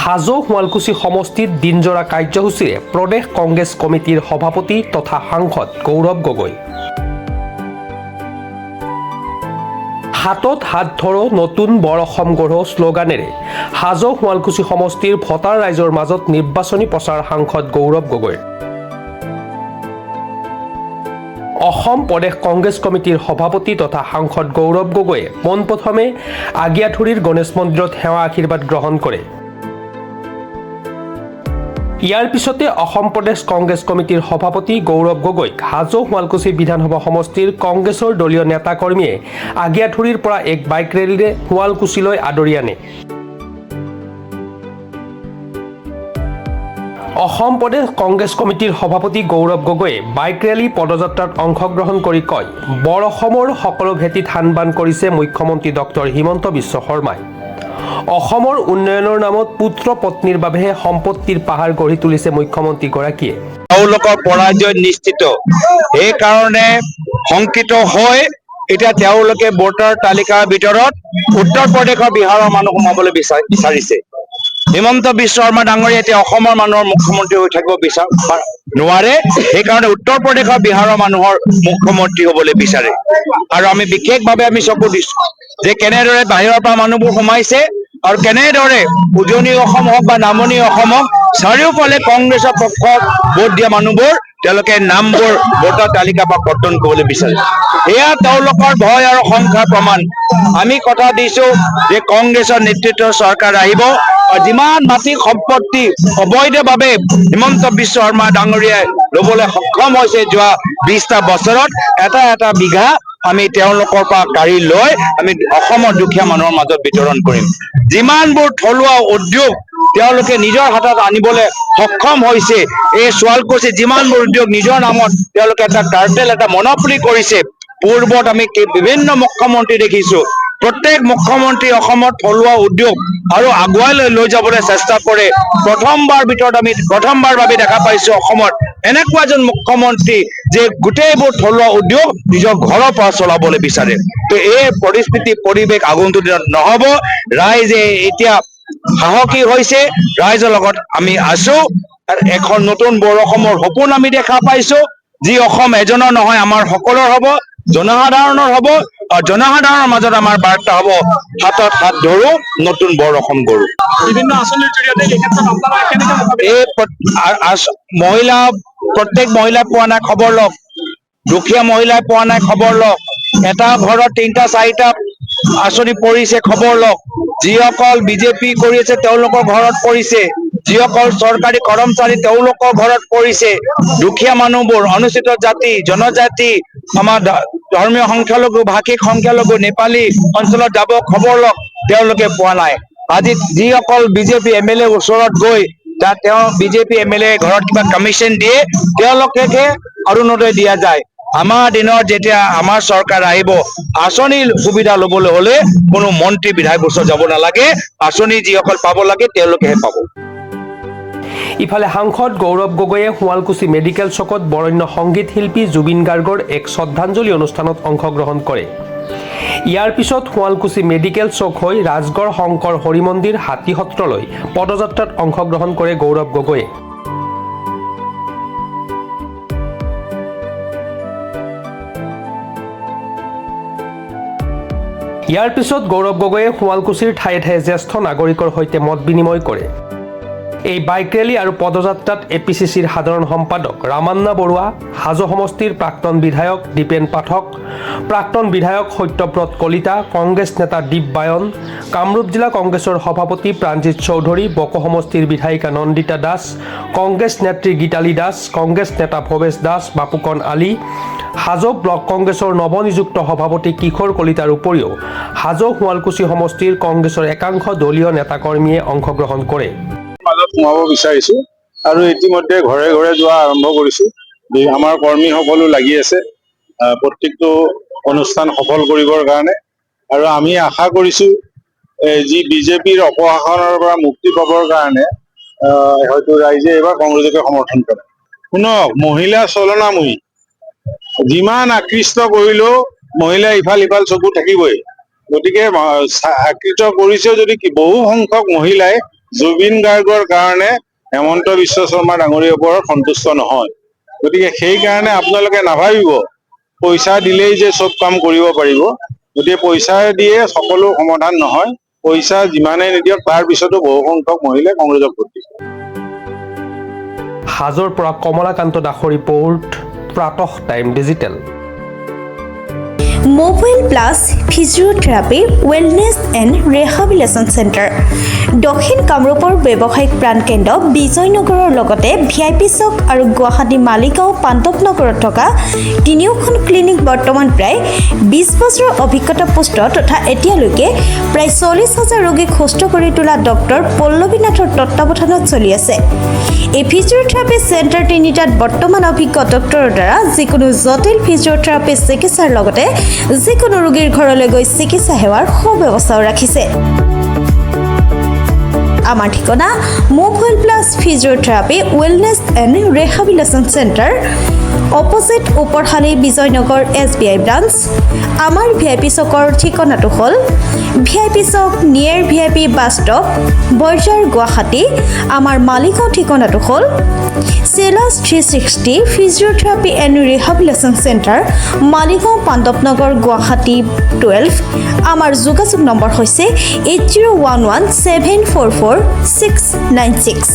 হাজো শুৱালকুছি সমষ্টিত দিনজোৰা কাৰ্যসূচীৰে প্ৰদেশ কংগ্ৰেছ কমিটিৰ সভাপতি তথা সাংসদ গৌৰৱ গগৈ। হাতত হাত ধৰো নতুন বৰ অসম গঢ়ো শ্লোগানেৰে হাজো শুৱালকুছি সমষ্টিৰ ভোটাৰ ৰাইজৰ মাজত নিৰ্বাচনী প্ৰচাৰ সাংসদ গৌৰৱ গগৈ। অসম প্ৰদেশ কংগ্ৰেছ কমিটিৰ সভাপতি তথা সাংসদ গৌৰৱ গগৈয়ে পোনপ্ৰথমে আগিয়াঠুৰিৰ গণেশ মন্দিৰত সেৱা আশীৰ্বাদ গ্ৰহণ কৰে। ইয়াৰ পিছতে অসম প্ৰদেশ কংগ্ৰেছ কমিটিৰ সভাপতি গৌৰৱ গগৈক হাজো শুৱালকুছি বিধানসভা সমষ্টিৰ কংগ্ৰেছৰ দলীয় নেতাকৰ্মীয়ে আগিয়াঠুৰিৰ পৰা এক বাইক ৰেলীৰে শুৱালকুছিলৈ আদৰি আনে। অসম প্ৰদেশ কংগ্ৰেছ কমিটিৰ সভাপতি গৌৰৱ গগৈয়ে বাইক ৰেলী পদযাত্ৰাত অংশগ্ৰহণ কৰি কয়, বৰ অসমৰ সকলো ভেটি থান বান কৰিছে মুখ্যমন্ত্ৰী ডক্টৰ হিমন্ত বিশ্ব শৰ্মাই। অসমৰ উন্নয়নৰ নামত পুত্ৰ পত্নীৰ বাবেহে সম্পত্তিৰ পাহাৰ গঢ়ি তুলিছে মুখ্যমন্ত্ৰীগৰাকীয়ে। তেওঁলোকৰ পৰাজয় নিশ্চিত, সেইকাৰণে শংকিত হৈ এতিয়া তেওঁলোকে ভোটাৰ তালিকাৰ ভিতৰত উত্তৰ প্ৰদেশৰ বিহাৰৰ মানুহ সোমাবলৈ বিচাৰিছে। হিমন্ত বিশ্ব শৰ্মা ডাঙৰীয়া এতিয়া অসমৰ মানুহৰ মুখ্যমন্ত্ৰী হৈ থাকিব নোৱাৰে, সেইকাৰণে উত্তৰ প্ৰদেশৰ বিহাৰৰ মানুহৰ মুখ্যমন্ত্ৰী হ'বলৈ বিচাৰে। আৰু আমি বিশেষভাৱে আমি চকু দিছো যে কেনেদৰে বাহিৰৰ পৰা মানুহবোৰ সোমাইছে আৰু কেনেদৰে উজনি অসম হওক বা নামনি অসম হওক চাৰিওফালে কংগ্ৰেছৰ পক্ষত ভোট দিয়া মানুহবোৰ তেওঁলোকে নামবোৰ ভোটাৰ তালিকাৰ পৰা কৰ্তন কৰিবলৈ বিচাৰে। এয়া তেওঁলোকৰ ভয় আৰু সংখ্যাৰ প্ৰমাণ। আমি কথা দিছো যে কংগ্ৰেছৰ নেতৃত্বৰ চৰকাৰ আহিব আৰু যিমান মাটি সম্পত্তি অবৈধভাৱে হিমন্ত বিশ্ব শৰ্মা ডাঙৰীয়াই ল'বলৈ সক্ষম হৈছে যোৱা 20টা বছৰত এটা এটা বিঘা আমি তেওঁলোকৰ পৰা কাঢ়ি লৈ আমি অসমৰ দুখীয়া মানুহৰ মাজত বিতৰণ কৰিম। যিমানবোৰ থলুৱা উদ্যোগ তেওঁলোকে নিজৰ হাতত আনিবলৈ সক্ষম হৈছে, এই শুৱালকুছি যিমানবোৰ উদ্যোগ নিজৰ নামত তেওঁলোকে এটা কাৰ্টেল এটা মনোপলি কৰিছে। পূৰ্বত আমি বিভিন্ন মুখ্যমন্ত্ৰী দেখিছো, প্ৰত্যেক মুখ্যমন্ত্ৰী অসমত থলুৱা উদ্যোগ আৰু আগুৱাই লৈ যাবলৈ চেষ্টা কৰে। প্ৰথমবাৰ বাবে দেখা পাইছো অসমত এনেকুৱা এজন মুখ্যমন্ত্ৰী যে গোটেইবোৰ থলুৱা উদ্যোগ নিজৰ ঘৰৰ পৰা চলাবলৈ বিচাৰে। তো এই পৰিৱেশ আগন্তুক দিনত নহব। ৰাইজে এতিয়া সাহসী হৈছে, ৰাইজৰ লগত আমি আছো। এখন নতুন বৰ অসমৰ সপোন আমি দেখা পাইছো, যি অসম এজনৰ নহয় আমাৰ সকলোৰ হব, জনসাধাৰণৰ হব আৰু জনসাধাৰণৰ মাজত আমাৰ বাৰ্তা হব হাতত হাত ধৰো নতুন বৰ অসম গঢ়ো। বিভিন্ন আঁচনিৰ জৰিয়তে এই ক্ষেত্ৰত আপোনালোকে কেনেকৈ প্ৰত্যেক মহিলাই পোৱা নাই খবৰ লওক, দুখীয়া মহিলাই পোৱা নাই খবৰ লওক, এটা ঘৰত 3টা 4টা আঁচনি পৰিছে খবৰ লওক, যিসকল বিজেপি কৰি আছে তেওঁলোকৰ ঘৰত পৰিছে, যিসকল চৰকাৰী কৰ্মচাৰী তেওঁলোকৰ ঘৰত পৰিছে, দুখীয়া মানুহবোৰ অনুসূচিত জাতি জনজাতি আমাৰ ধৰ্মীয় সংখ্যালঘু ভাষিক সংখ্যালঘু নেপালী অঞ্চলত যাব খবৰ লওক, তেওঁলোকে পোৱা নাই। আজি যিসকল বিজেপি MLA ওচৰত গৈ তেওঁ বিজেপি MLA ঘৰত কিবা কমিশ্যন দিয়ে তেওঁলোকেহে অৰুণোদয় দিয়া যায়। আমাৰ দিনত যেতিয়া আমাৰ চৰকাৰ আহিব আঁচনিৰ সুবিধা ল'বলৈ হলে কোনো মন্ত্ৰী বিধায়ক ওচৰত যাব নালাগে, আঁচনি যিসকল পাব লাগে তেওঁলোকেহে পাব। ইফালে সাংসদ গৌৰৱ গগৈয়ে শুৱালকুছি মেডিকেল চকত বৰেণ্য সংগীত শিল্পী জুবিন গাৰ্গৰ এক শ্ৰদ্ধাঞ্জলি অনুষ্ঠানত অংশগ্ৰহণ কৰে। ইয়াৰ পিছত শুৱালকুছি মেডিকেল চক হৈ ৰাজগড় শংকৰ হৰি মন্দিৰ হাতী সত্ৰলৈ পদযাত্ৰাত অংশগ্ৰহণ কৰে গৌৰৱ গগৈয়ে। ইয়াৰ পিছত গৌৰৱ গগৈয়ে শুৱালকুছিৰ ঠায়ে ঠায়ে জ্যেষ্ঠ নাগৰিকৰ সৈতে মত বিনিময় কৰে। এই বাইক ৰেলী আৰু পদযাত্ৰাত APCCৰ সাধাৰণ সম্পাদক ৰামান্না বৰুৱা, হাজো সমষ্টিৰ প্ৰাক্তন বিধায়ক দীপেন পাঠক, প্ৰাক্তন বিধায়ক সত্যব্ৰত কলিতা, কংগ্ৰেছ নেতা দীপ বায়ন, কামৰূপ জিলা কংগ্ৰেছৰ সভাপতি প্ৰাণজিৎ চৌধুৰী, বকো সমষ্টিৰ বিধায়িকা নন্দিতা দাস, কংগ্ৰেছ নেত্ৰী গীতালী দাস, কংগ্ৰেছ নেতা ভৱেশ দাস, বাপুকণ আলী, হাজো ব্লক কংগ্ৰেছৰ নৱনিযুক্ত সভাপতি কিশোৰ কলিতাৰ উপৰিও হাজো শুৱালকুছি সমষ্টিৰ কংগ্ৰেছৰ একাংশ দলীয় নেতাকৰ্মীয়ে অংশগ্ৰহণ কৰে। মাজত সোমাব বিচাৰিছো আৰু ইতিমধ্যে ঘৰে ঘৰে যোৱা আৰম্ভ কৰিছো। আমাৰ কৰ্মীসকলো লাগি আছে প্ৰত্যেকটো অনুষ্ঠান সফল কৰিবৰ কাৰণে, আৰু আমি আশা কৰিছো যি বিজেপিৰ অপশাসনৰ পৰা মুক্তি পাবৰ কাৰণে হয়তো ৰাইজে এবাৰ কংগ্ৰেছকে সমৰ্থন কৰে। শুনক, মহিলা চলনাময়ী যিমান আকৃষ্ট কৰিলেও মহিলা ইফাল সিফাল চকু থাকিবই। গতিকে আকৃষ্ট কৰিছেও যদি বহু সংখ্যক মহিলাই জুবিন গাৰ্গৰ কাৰণে হেমন্ত বিশ্ব শৰ্মা ডাঙৰীয়াৰ ওপৰত সন্তুষ্ট নহয়। গতিকে সেইকাৰণে আপোনালোকে নাভাবিব পইচা দিলেই যে চব কাম কৰিব পাৰিব। গতিকে পইচা দিয়ে সকলো সমাধান নহয়। পইচা যিমানেই নিদিয়ক তাৰ পিছতো বহু সংখ্যক মহিলাই কংগ্ৰেছক ভোট দিছে। হাজোৰ পৰা কমলাকান্ত দাসৰ report, Pratah time digital. Mobile plus physiotherapy wellness and rehabilitation centre দক্ষিণ কামৰূপৰ ব্যৱসায়িক প্ৰাণকেন্দ্ৰ বিজয়নগৰৰ লগতে VIP চক আৰু গুৱাহাটী মালিগাঁও পাণ্ডৱনগৰত থকা তিনিওখন ক্লিনিক বৰ্তমান প্ৰায় 20 বছৰৰ অভিজ্ঞতা পুষ্ট তথা এতিয়ালৈকে প্ৰায় 40,000 ৰোগীক সুস্থ কৰি তোলা ডক্টৰ পল্লৱীনাথৰ তত্বাৱধানত চলি আছে। এই ফিজিঅ'থেৰাপি চেণ্টাৰ তিনিটাত বৰ্তমান অভিজ্ঞ ডক্টৰৰ দ্বাৰা যিকোনো জটিল ফিজিঅ'থেৰাপি চিকিৎসাৰ লগতে যিকোনো ৰোগীৰ ঘৰলৈ গৈ চিকিৎসা সেৱাৰ সুব্যৱস্থাও ৰাখিছে। আমাৰ ঠিকনা mobile plus physiotherapy wellness and rehabilitation centre, opposite Uparshali Bijoynagar SBI branch. আমাৰ VIP চকৰ ঠিকনাটো হ'ল VIP Chowk near VIP bus stop, Borjhar, Guwahati. আমাৰ মালিগাঁও ঠিকনাটো হ'ল চেলাছ 360 physiotherapy and rehabilitation centre, Maligaon Pandavnagar, Guwahati 12। আমাৰ যোগাযোগ নম্বৰ হৈছে 8011744696।